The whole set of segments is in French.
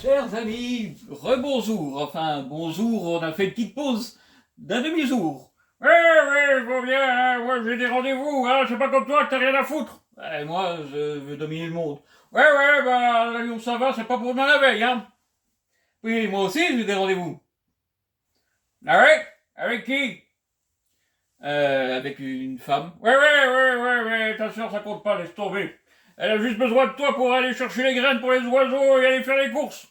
Chers amis, rebonjour. Enfin, bonjour, on a fait une petite pause d'un demi-jour. Ouais, ouais, je vois bien, hein, ouais, j'ai des rendez-vous, hein, c'est pas comme toi que t'as rien à foutre. Ouais, moi, je veux dominer le monde. Ouais, ouais, bah, là où ça va, c'est pas pour demain la veille, hein. Oui, moi aussi, j'ai des rendez-vous. Ah ouais? Avec qui? Avec une femme. Ouais, ouais, ouais, ouais, ouais, ta soeur, ça compte pas, laisse tomber. Elle a juste besoin de toi pour aller chercher les graines pour les oiseaux et aller faire les courses.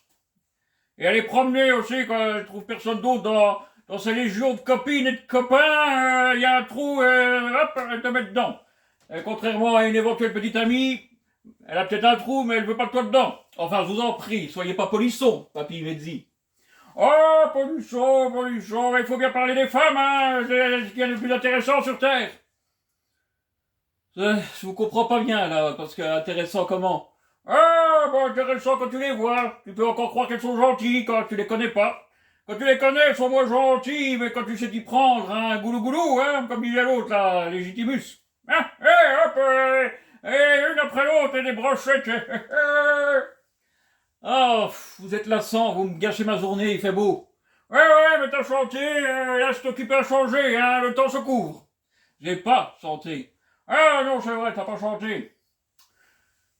Et aller promener aussi quand elle trouve personne d'autre dans sa légion de copines et de copains, il y a un trou, hop, elle te met dedans. Contrairement à une éventuelle petite amie, elle a peut-être un trou, mais elle veut pas que toi dedans. Enfin, je vous en prie, soyez pas polisson, papy Mezzi. Oh, polisson, polisson, il faut bien parler des femmes, hein, c'est ce qu'il y a de plus intéressant sur Terre. Je vous comprends pas bien, là, parce que intéressant comment? Ah, bon, intéressant quand tu les vois. Tu peux encore croire qu'elles sont gentilles quand tu les connais pas. Quand tu les connais, elles sont moins gentilles, mais quand tu sais t'y prendre, hein, goulou goulou, hein, comme disait l'autre, là, Légitimus. Hein, hop, une après l'autre, et des brochettes. Oh, vous êtes lassant, vous me gâchez ma journée, il fait beau. Ouais, ouais, mais t'as chanté, reste occupé à changer, hein, le temps se couvre. J'ai pas chanté. Ah non, c'est vrai, t'as pas chanté.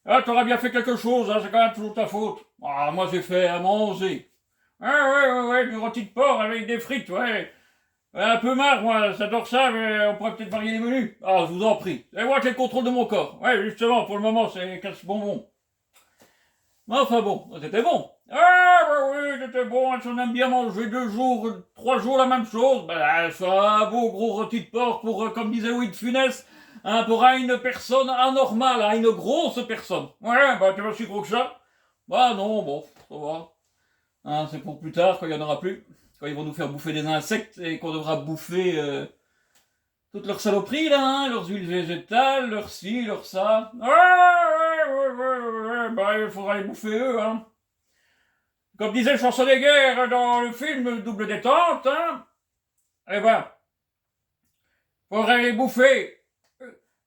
Ah, t'aurais bien fait quelque chose, hein, c'est quand même toujours ta faute. Ah, moi j'ai fait à manger. Ah ouais, ouais, ouais, du rôti de porc avec des frites, ouais. Un peu marre, moi, j'adore ça, mais on pourrait peut-être varier les menus. Ah, je vous en prie. C'est moi qui ai le contrôle de mon corps. Ouais, justement, pour le moment, c'est casse-bonbon. Mais enfin bon, c'était bon. Ah, bah oui, c'était bon, si on aime bien manger 2 jours, 3 jours la même chose, bah, ça un beau gros rôti de porc pour, comme disait Louis de Funès, hein, pour une personne anormale, à une grosse personne. Ouais, bah, t'es pas si gros que ça. Bah non, bon, ça va. Hein, c'est pour plus tard, quand il y en aura plus. Quand ils vont nous faire bouffer des insectes et qu'on devra bouffer toutes leurs saloperies, là, hein, leurs huiles végétales, leur ci, leur ça. Ouais, ouais, ouais, ouais, ouais, bah, il faudra les bouffer eux, hein. Comme disait Schwarzenegger dans le film Double Détente, hein, eh ben, faudrait les bouffer.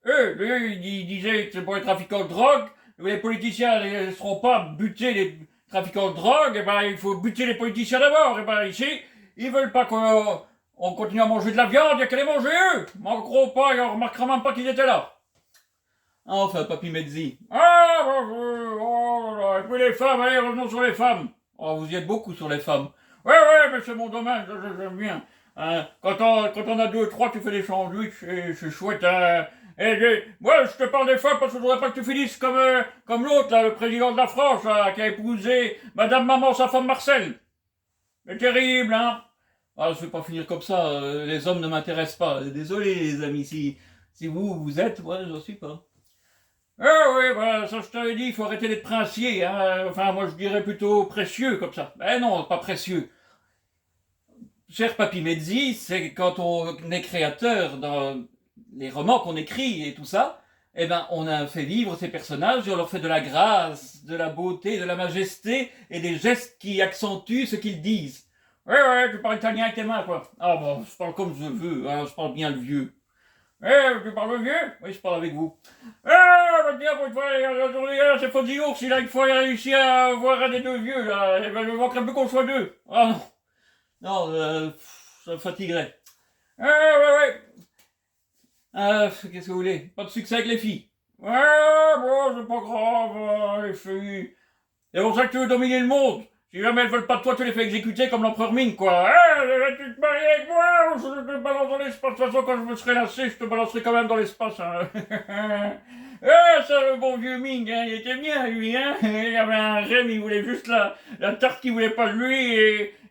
Lui, il disait que c'est pour les trafiquants de drogue, les politiciens ne laisseront pas buter les trafiquants de drogue, eh ben, il faut buter les politiciens d'abord. Eh ben, ici, ils veulent pas qu'on continue à manger de la viande, il y a qu'à les manger eux. Ils manqueront pas et on remarquera même pas qu'ils étaient là. Enfin, papy Mezzi. Ah, oh là là. Et puis les femmes, allez, revenons sur les femmes. Oh, vous y êtes beaucoup sur les femmes. Ouais, ouais, mais c'est mon domaine, j'aime bien. Hein, quand on a 2 ou 3, tu fais des sandwichs, et c'est chouette, hein. Moi, je te parle des femmes parce que je voudrais pas que tu finisses comme l'autre, là, le président de la France, là, qui a épousé Madame Maman, sa femme Marcel. C'est terrible, hein. Ah, je vais pas finir comme ça, les hommes ne m'intéressent pas. Désolé, les amis, si vous êtes, moi, je suis pas. Ah oui, bah, ça je t'avais dit, il faut arrêter d'être princier, hein. Enfin, moi je dirais plutôt précieux comme ça. Ben non, pas précieux. Cher Papy Mezzi, c'est quand on est créateur dans les romans qu'on écrit et tout ça, eh ben on a fait vivre ces personnages et on leur fait de la grâce, de la beauté, de la majesté et des gestes qui accentuent ce qu'ils disent. Ouais, ouais, tu parles italien avec tes mains, quoi. Ah bon, je parle comme je veux, hein, je parle bien le vieux. Tu parles vieux? Oui, je parle avec vous. Bah tiens, pour une fois, c'est Fonzie Ours, il a une fois réussi à avoir un des deux vieux, là. Eh ben, je manquerais plus qu'on soit deux. Ah non, non, ça me fatiguerait. Ouais, ouais. Qu'est-ce que vous voulez? Pas de succès avec les filles. Ouais, bon, c'est pas grave, les filles. C'est pour ça que tu veux dominer le monde. Si jamais elles veulent pas de toi, tu les fais exécuter comme l'empereur Ming, quoi. Tu te maries avec moi ou je te balance dans l'espace? De toute façon, quand je me serai lassé, je te balancerai quand même dans l'espace, hein. Ça, le bon vieux Ming, hein, il était bien, lui, hein. Il y avait un rêve, il voulait juste la tarte qui voulait pas de lui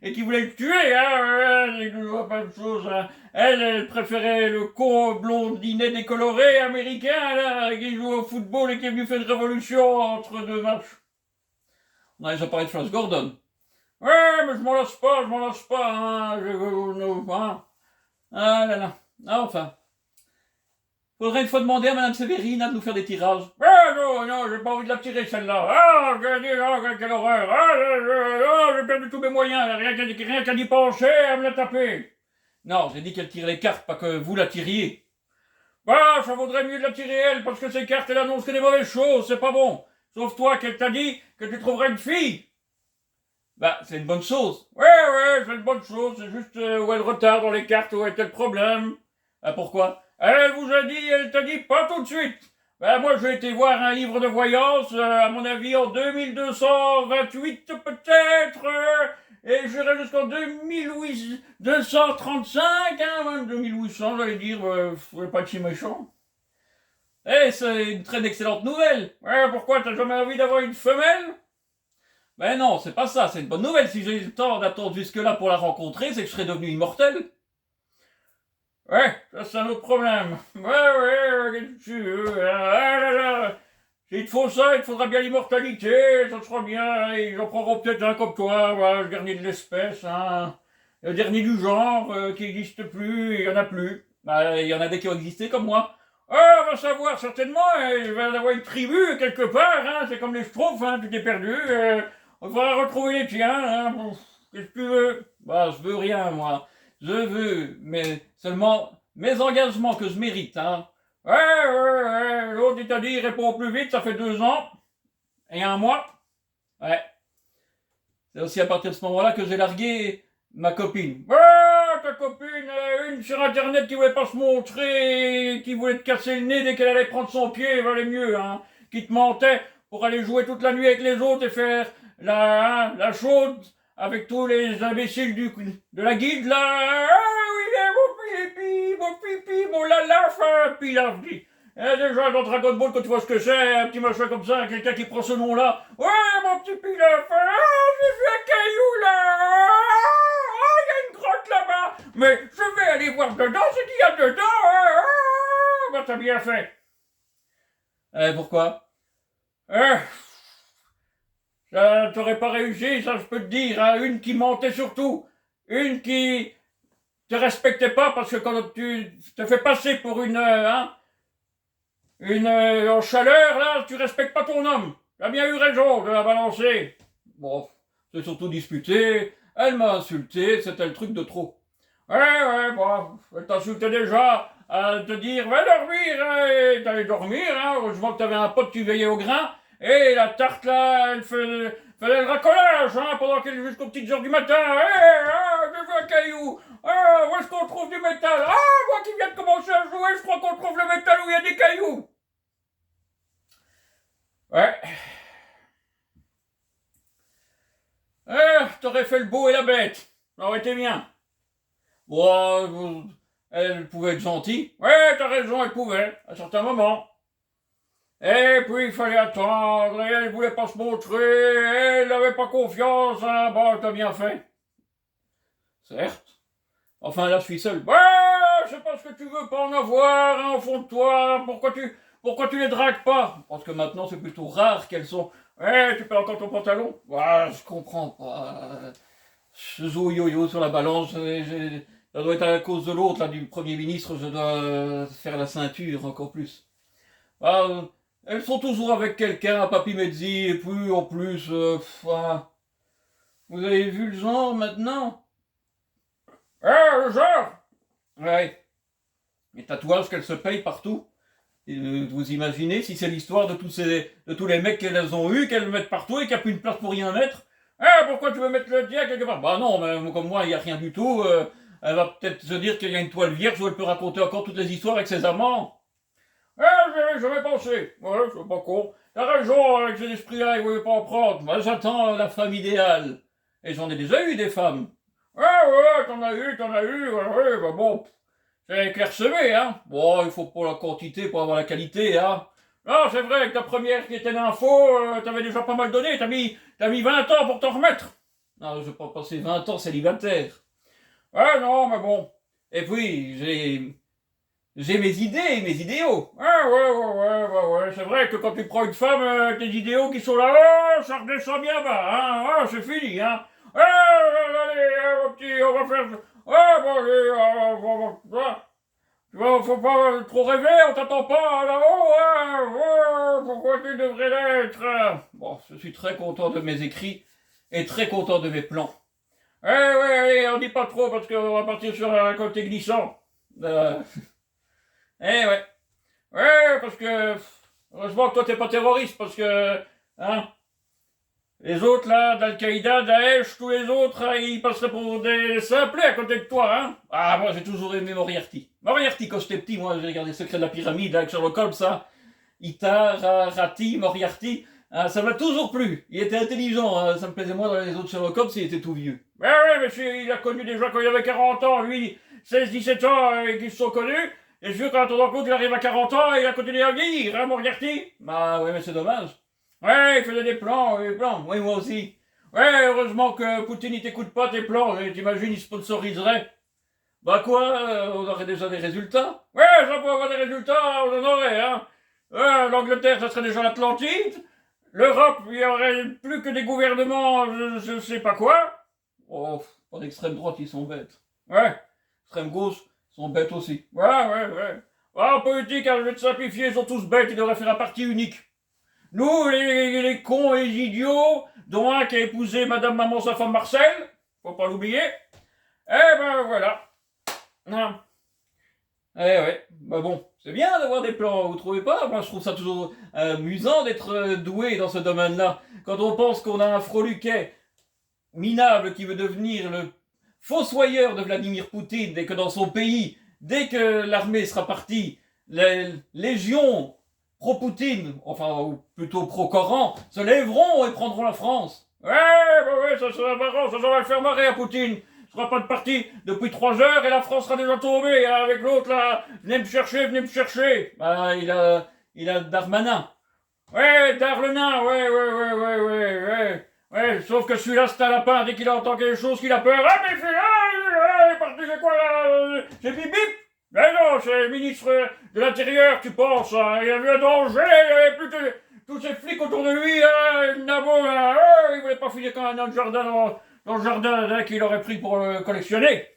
et qui voulait le tuer, hein. C'est toujours pas de chose, hein. Elle préférait le con blondinet décoloré américain, là, qui joue au football et qui est venu faire une révolution entre 2 matchs. On a déjà parlé de Flash Gordon. Ouais, mais je m'en lasse pas, hein. Hein. Ah là là. Ah, enfin. Faudrait une fois demander à Madame Sévérine de nous faire des tirages. Ah non, non, j'ai pas envie de la tirer celle-là. Quelle horreur. J'ai perdu tous mes moyens. Rien qu'à d'y pencher, à me la taper. Non, j'ai dit qu'elle tire les cartes, pas que vous la tiriez. Bah, ça vaudrait mieux de la tirer elle, parce que ces cartes, elles annoncent que des mauvaises choses, c'est pas bon. Sauf toi, qu'elle t'a dit que tu trouverais une fille. Bah, c'est une bonne chose. Ouais, c'est une bonne chose. C'est juste où est le retard dans les cartes, où était le problème. Ah, pourquoi? Elle vous a dit, elle t'a dit pas tout de suite. Ben, moi, j'ai été voir un livre de voyance, à mon avis, en 2228, peut-être, et j'irai jusqu'en 2235, même 2800, j'allais dire, je voulais pas être si méchant. Eh, c'est une très excellente nouvelle. Ouais, pourquoi, t'as jamais envie d'avoir une femelle? Ben non, c'est pas ça, c'est une bonne nouvelle. Si j'ai eu le temps d'attendre jusque-là pour la rencontrer, c'est que je serais devenu immortel. Ouais, ça c'est un autre problème. Ouais, qu'est-ce que tu veux, hein. Ah là là. S'il te faut ça, il te faudra bien l'immortalité, ça sera bien, ils en prendront peut-être un comme toi, voilà, le dernier de l'espèce, hein. Le dernier du genre, qui n'existe plus, il y en a plus. Bah, il y en a des qui ont existé comme moi. Ah, on va savoir certainement, il va y avoir une tribu quelque part, hein, c'est comme les Schtroumpfs, hein, tu t'es perdu, on va retrouver les tiens, hein. Bon, qu'est-ce que tu veux? Bah, je veux rien, moi. Je veux, mais seulement mes engagements que je mérite, hein. Ouais, l'autre il t'a dit, il répond plus vite, ça fait 2 ans, et un mois. Ouais. C'est aussi à partir de ce moment-là que j'ai largué ma copine. Ouais, ta copine, une sur internet qui voulait pas se montrer, qui voulait te casser le nez dès qu'elle allait prendre son pied, valait mieux, hein. Qui te mentait pour aller jouer toute la nuit avec les autres et faire la chaude avec tous les imbéciles de la guilde, là. Ah oui, mon pipi, mon lala, puis là, je dis. Déjà, dans Dragon Ball, quand tu vois ce que c'est, un petit machin comme ça, quelqu'un qui prend ce nom-là. Ouais, mon petit pilaf, j'ai vu un caillou là. Il y a une grotte là-bas. Mais je vais aller voir dedans ce qu'il y a dedans. Bah, t'as bien fait. Pourquoi? Ça, t'aurais pas réussi, ça je peux te dire, hein. Une qui mentait surtout. Une qui te respectait pas parce que quand tu te fais passer pour une en chaleur, là, tu respectes pas ton homme. Tu as bien eu raison de la balancer. Bon, c'est surtout disputé. Elle m'a insulté, c'était le truc de trop. Bon, elle t'insultait déjà à te dire, va dormir, hein, et t'allais dormir, hein. Heureusement que t'avais un pote qui veillait au grain. Et la tarte, là, elle faisait le racolage, hein, pendant qu'elle jusqu'aux petites heures du matin. Je veux un caillou. Où est-ce qu'on trouve du métal? Moi qui viens de commencer à jouer, je crois qu'on trouve le métal où il y a des cailloux. Ouais. T'aurais fait le beau et la bête. Ça aurait été bien. Bon, elle pouvait être gentille. Ouais, t'as raison, elle pouvait, à certains moments. Et puis il fallait attendre, et elle voulait pas se montrer, elle n'avait pas confiance, hein. Bon, t'as bien fait. Certes. Enfin, là, je suis seul. Ouais, c'est parce que tu veux pas en avoir, hein, au fond de toi. Pourquoi tu les dragues pas? Parce que maintenant, c'est plutôt rare qu'elles sont. Ouais, tu perds encore ton pantalon? Ouais, je comprends pas. Je joue au yo-yo sur la balance. Ça doit être à cause de l'autre, là, du Premier ministre. Je dois faire la ceinture encore plus. Ah, elles sont toujours avec quelqu'un, Papy Mezzi, et puis en plus, vous avez vu le genre maintenant? Le genre? Ouais. Les tatouages qu'elles se payent partout. Et, vous imaginez si c'est l'histoire de tous les mecs qu'elles ont eu, qu'elles mettent partout et qu'il n'y a plus une place pour rien mettre? Pourquoi tu veux mettre le tien quelque part? Bah non, mais comme moi, il n'y a rien du tout. Elle va peut-être se dire qu'il y a une toile vierge où elle peut raconter encore toutes les histoires avec ses amants. J'y avais pensé. Ouais, c'est pas con. T'as raison, avec cet esprit-là, il voulait pas en prendre. Moi, j'attends la femme idéale. Et j'en ai déjà eu des femmes. T'en as eu, ouais, bah bon. C'est clairsemé, hein. Bon, il faut pas la quantité pour avoir la qualité, hein. Non, c'est vrai que ta première qui était l'info, t'avais déjà pas mal donné. T'as mis 20 ans pour t'en remettre. Non, je vais pas passer 20 ans célibataire. Non, mais bon. Et puis, j'ai mes idées et mes idéaux. Ouais. C'est vrai que quand tu prends une femme, tes idéaux qui sont là, ça redescend bien bas, hein. C'est fini, hein. Allez, mon petit, on va faire. Bon, allez, tu vois, faut pas trop rêver, on t'attend pas là-haut, pourquoi tu devrais l'être? Bon, je suis très content de mes écrits et très content de mes plans. Allez, on dit pas trop parce qu'on va partir sur un côté glissant. Ouais. Ouais, parce que heureusement que toi t'es pas terroriste, parce que hein, Les autres, là, d'Al-Qaïda, Daesh, tous les autres, ils passeraient pour des simplets à côté de toi, hein. Ah, moi, j'ai toujours aimé Moriarty. Moriarty, quand j'étais petit, moi, j'ai regardé Secret de la pyramide avec Sherlock Holmes, ça. Ita, Rati, Moriarty. Ah, ça m'a toujours plu. Il était intelligent, hein. Ça me plaisait moins dans les autres Sherlock Holmes, il était tout vieux. Ouais, monsieur, il a connu déjà quand il avait 40 ans, lui, 16-17 ans, qu'ils se sont connus. Et je veux quand on rend compte qu'il arrive à 40 ans, il a continué à vieillir, hein, Moriarty. Bah, ouais, mais c'est dommage. Ouais, il faisait des plans, des plans. Oui, moi aussi. Ouais, heureusement que Poutine, il t'écoute pas tes plans. T'imagines, il sponsoriserait. Bah quoi, on aurait déjà des résultats. Ouais, ça peut avoir des résultats, on en aurait, hein. L'Angleterre, ça serait déjà l'Atlantide. L'Europe, il y aurait plus que des gouvernements, je sais pas quoi. Oh, en extrême droite, ils sont bêtes. Ouais, extrême gauche, ils sont bêtes aussi. Ouais. En politique, à lieu de simplifier, ils sont tous bêtes, ils devraient faire un parti unique. Nous, les cons et les idiots, dont un qui a épousé Madame Maman, sa femme Marcel, faut pas l'oublier, eh ben voilà. Non. Eh ouais, bah bon, c'est bien d'avoir des plans, vous trouvez pas? Moi je trouve ça toujours amusant d'être doué dans ce domaine-là. Quand on pense qu'on a un freluquet minable qui veut devenir le fossoyeur de Vladimir Poutine, et que dans son pays, dès que l'armée sera partie, les légions pro-Poutine, enfin, ou plutôt pro-Coran, se lèveront et prendront la France. Ouais, ça sera marrant, ça va le faire marrer à Poutine. Ce sera pas de parti depuis 3 heures et la France sera déjà tombée, hein, avec l'autre là, venez me chercher. Bah, il a Darmanin. Ouais, Darlenin, ouais, sauf que celui-là, c'est un lapin, dès qu'il entend quelque chose qu'il a peur. Ah, mais c'est parti, c'est quoi là? C'est bip bip? Mais non, c'est le ministre de l'Intérieur, tu penses, hein. Il a vu un danger, il avait plus que tous ces flics autour de lui, hein, Nabo, là, il voulait pas finir dans le jardin, dans le jardin là, qu'il aurait pris pour le collectionner.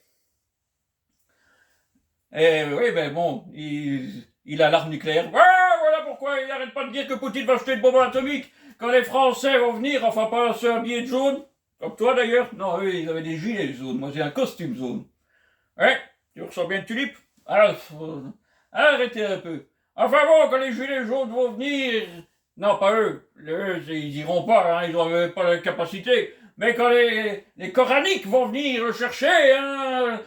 Et oui, ben bon, il a l'arme nucléaire. Ouais, voilà pourquoi il n'arrête pas de dire que Poutine va acheter une bombe atomique quand les Français vont venir, enfin pas se habiller de jaune, comme toi d'ailleurs. Non, eux, ils avaient des gilets jaunes, moi j'ai un costume jaune. Ouais, tu ressens bien de tulipe? Alors, arrêtez un peu. Enfin bon, quand les gilets jaunes vont venir, non pas eux, ils iront pas, hein, ils n'ont pas la capacité, mais quand les coraniques vont venir le chercher, hein,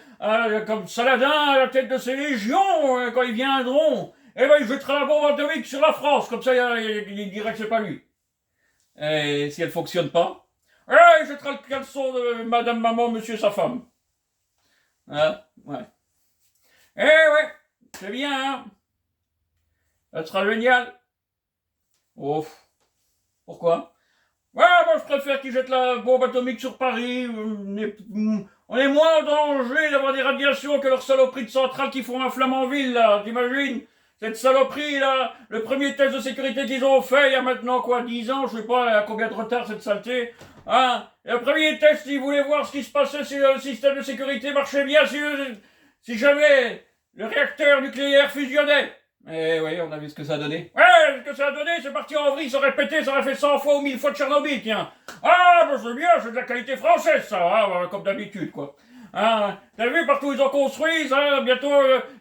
comme Saladin à la tête de ses légions, quand ils viendront, eh ben il jettera la bombe atomique sur la France, comme ça il dirait que c'est pas lui. Et si elle fonctionne pas, il jettera le caleçon de Madame Maman, Monsieur sa femme. Hein, ouais. Eh ouais, c'est bien, hein. Ça sera génial. Oh, pourquoi? Ouais, moi je préfère qu'ils jettent la bombe atomique sur Paris. On est moins en danger d'avoir des radiations que leurs saloperies de centrales qui font un Flamanville, là, t'imagines? Cette saloperie, là, le premier test de sécurité qu'ils ont fait il y a maintenant, quoi, 10 ans, je sais pas à combien de retard cette saleté. Hein? Et le premier test, ils voulaient voir ce qui se passait si le système de sécurité marchait bien, si jamais le réacteur nucléaire fusionnait. Eh oui, on a vu ce que ça a donné. Ouais, ce que ça a donné, c'est parti en vrille, ça aurait pété, ça aurait fait 100 fois ou 1000 fois de Tchernobyl, tiens. Ah, bah c'est bien, c'est de la qualité française, ça, hein, comme d'habitude, quoi. Hein, t'as vu, partout ils ont construit, ça, bientôt,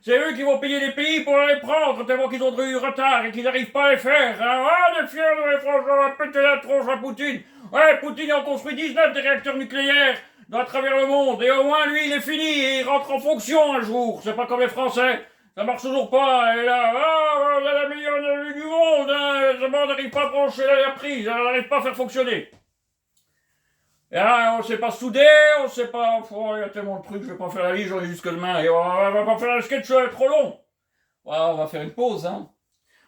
c'est eux qui vont payer les pays pour les prendre, tellement qu'ils ont eu retard et qu'ils n'arrivent pas à les faire, hein. Ah, on est fiers de les Français, on va péter la tronche à Poutine. Ouais, Poutine a construit 19 des réacteurs nucléaires à travers le monde, et au moins, lui, il est fini, et il rentre en fonction un jour, c'est pas comme les Français. Ça marche toujours pas, et là, on a la meilleure énergie du monde, hein, on n'arrive pas à brancher la prise, on n'arrive pas à faire fonctionner. Et là, on sait pas souder, on sait pas, il y a tellement de trucs, je vais pas faire la liste, j'en ai jusque demain, et on va pas faire le sketch, ça va être trop long. Ouais, on va faire une pause, hein.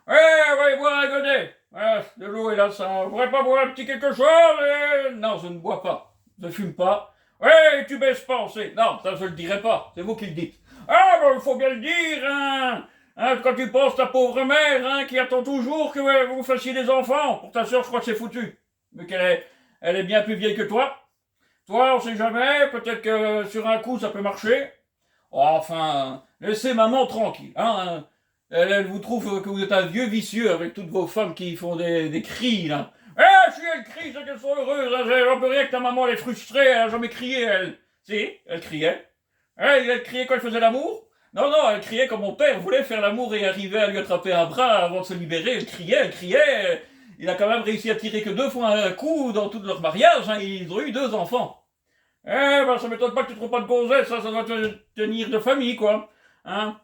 Ouais, on va y boire un godet. Ouais, de l'eau et là, ça, on pourrait pas boire un petit quelque chose, non, je ne bois pas, je fume pas. Ouais, tu baisses pas, on sait. Non, ça je le dirai pas, c'est vous qui le dites. Ah, ben, il faut bien le dire, hein. Quand tu penses ta pauvre mère, hein, qui attend toujours que vous fassiez des enfants. Pour ta sœur, je crois que c'est foutu. Mais elle est bien plus vieille que toi. Toi, on sait jamais, peut-être que sur un coup, ça peut marcher. Oh, enfin, laissez maman tranquille, hein. Elle vous trouve que vous êtes un vieux vicieux avec toutes vos femmes qui font des cris, là. Si elle crie, c'est qu'elles sont heureuses, hein. J'en peux rien que ta maman, elle est frustrée, elle a jamais crié, elle. Si, elle criait. Elle criait quand elle faisait l'amour? Non, elle criait quand mon père voulait faire l'amour et arrivait à lui attraper un bras avant de se libérer. Elle criait. il a quand même réussi à tirer que 2 fois un coup dans tout leur mariage, hein, ils ont eu 2 enfants. Eh ben, ça m'étonne pas que tu trouves pas de gonzesse, ça doit te tenir de famille, quoi. Hein?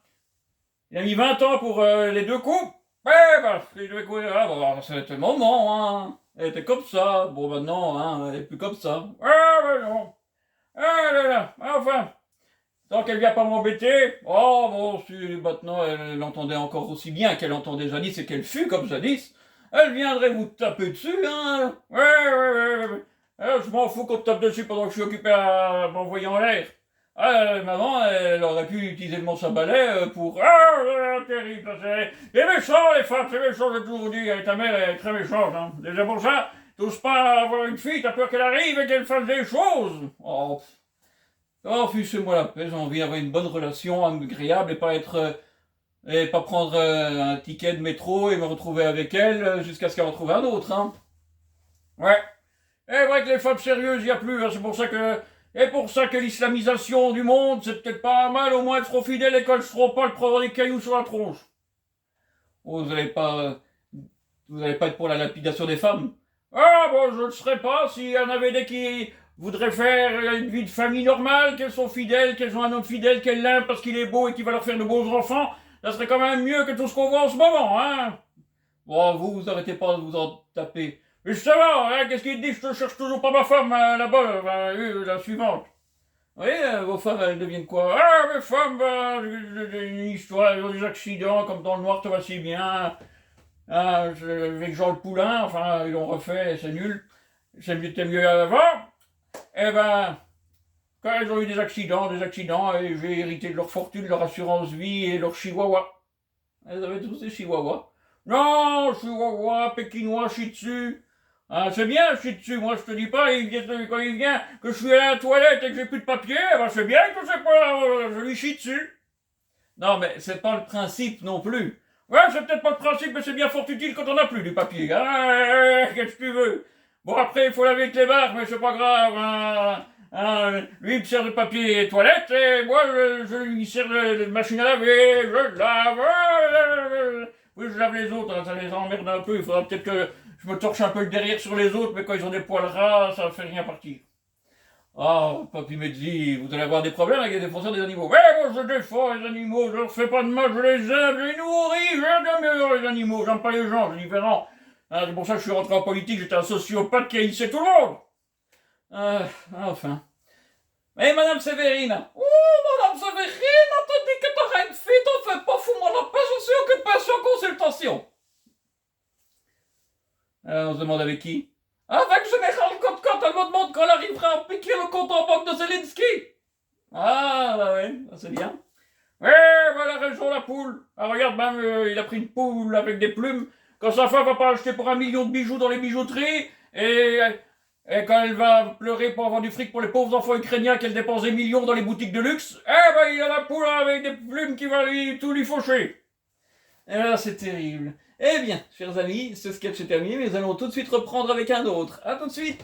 Il a mis 20 ans pour les 2 coups. Eh ben, les 2 coups, ah, bon, c'était le moment, hein. Elle était comme ça. Bon, maintenant, hein, elle est plus comme ça. Ah, ben non. Ah là là, enfin. Tant qu'elle vient pas m'embêter, oh bon, si maintenant elle entendait encore aussi bien qu'elle entendait jadis et qu'elle fut comme jadis, elle viendrait vous taper dessus, hein. Ouais. Je m'en fous qu'on te tape dessus pendant que je suis occupé à m'envoyer en l'air. Maman, elle aurait pu utiliser le manche à balai pour... terrible, c'est méchant les femmes, c'est méchant, j'ai toujours dit, ta mère est très méchante, hein. Déjà pour ça, t'oses pas avoir une fille, t'as peur qu'elle arrive et qu'elle fasse des choses. Oh, fichez-moi la paix, j'ai envie d'avoir une bonne relation agréable et pas être... et pas prendre un ticket de métro et me retrouver avec elle jusqu'à ce qu'elle retrouve un autre, hein. Ouais. C'est vrai que les femmes sérieuses, il n'y a plus, hein, c'est pour ça que... Et pour ça que l'islamisation du monde, c'est peut-être pas mal, au moins elles seront fidèles et qu'elles ne seront pas le prendre des cailloux sur la tronche. Oh, vous allez pas être pour la lapidation des femmes? Ah bon, je ne le serais pas s'il y en avait des qui voudraient faire une vie de famille normale, qu'elles sont fidèles, qu'elles ont un homme fidèle, qu'elles l'aiment parce qu'il est beau et qu'il va leur faire de beaux enfants. Ça serait quand même mieux que tout ce qu'on voit en ce moment, hein. Bon, vous arrêtez pas de vous en taper. Justement, hein, qu'est-ce qu'il dit? Je te cherche toujours pas ma femme, là-bas, la suivante. Oui, vos femmes, elles deviennent quoi? Ah, mes femmes, une histoire, ils ont des accidents, comme dans le noir, tout va si bien. Ah, avec Jean le Poulain, enfin, ils l'ont refait, c'est nul. C'était mieux avant. Eh ben, quand ils ont eu des accidents, et j'ai hérité de leur fortune, leur assurance vie et leur chihuahua. Elles avaient tous des chihuahuas. Non, chihuahua, pékinois, shih tzu. Ah, c'est bien, shih tzu, moi je te dis pas, quand il vient, que je suis à la toilette et que j'ai plus de papier, ben c'est bien que c'est pas, je lui chie dessus. Non, mais c'est pas le principe non plus. Ouais, c'est peut-être pas le principe, mais c'est bien fort utile quand on n'a plus du papier. Qu'est-ce que tu veux? Bon, après, il faut laver avec les barres, mais c'est pas grave. Lui, il me sert de papier toilette, et moi, je lui sers de machine à laver, je lave. Oui, je lave les autres, hein, ça les emmerde un peu. Il faudra peut-être que je me torche un peu le derrière sur les autres, mais quand ils ont des poils ras, ça ne fait rien partir. Oh, Papy Mezzi, vous allez avoir des problèmes avec les défenseurs des animaux. Ouais, moi je défends les animaux, je leur fais pas de mal, je les aime, je les nourris, j'aime les animaux, j'aime pas les gens, c'est différent. Hein, c'est pour ça que je suis rentré en politique, j'étais un sociopathe qui haïssait tout le monde. Enfin. Mais Madame Sévérine. Oh, Madame Sévérine, on te dit que t'auras une fille, t'en fais pas, fous-moi la paix, je suis occupé sur consultation. On se demande avec qui? Avec Général Cote-Cote, elle me demande quand elle arrivera à piquer le compte en banque de Zelensky. Ah, bah ouais, c'est bien. Ouais, voilà, raison la poule. Ah, regarde, même, il a pris une poule avec des plumes. Quand sa femme va pas acheter pour 1 million de bijoux dans les bijouteries, et quand elle va pleurer pour avoir du fric pour les pauvres enfants ukrainiens qu'elle dépense des millions dans les boutiques de luxe, eh ben, il a la poule avec des plumes qui va tout lui faucher. Et là, c'est terrible. Eh bien, chers amis, ce sketch est terminé, mais nous allons tout de suite reprendre avec un autre. À tout de suite.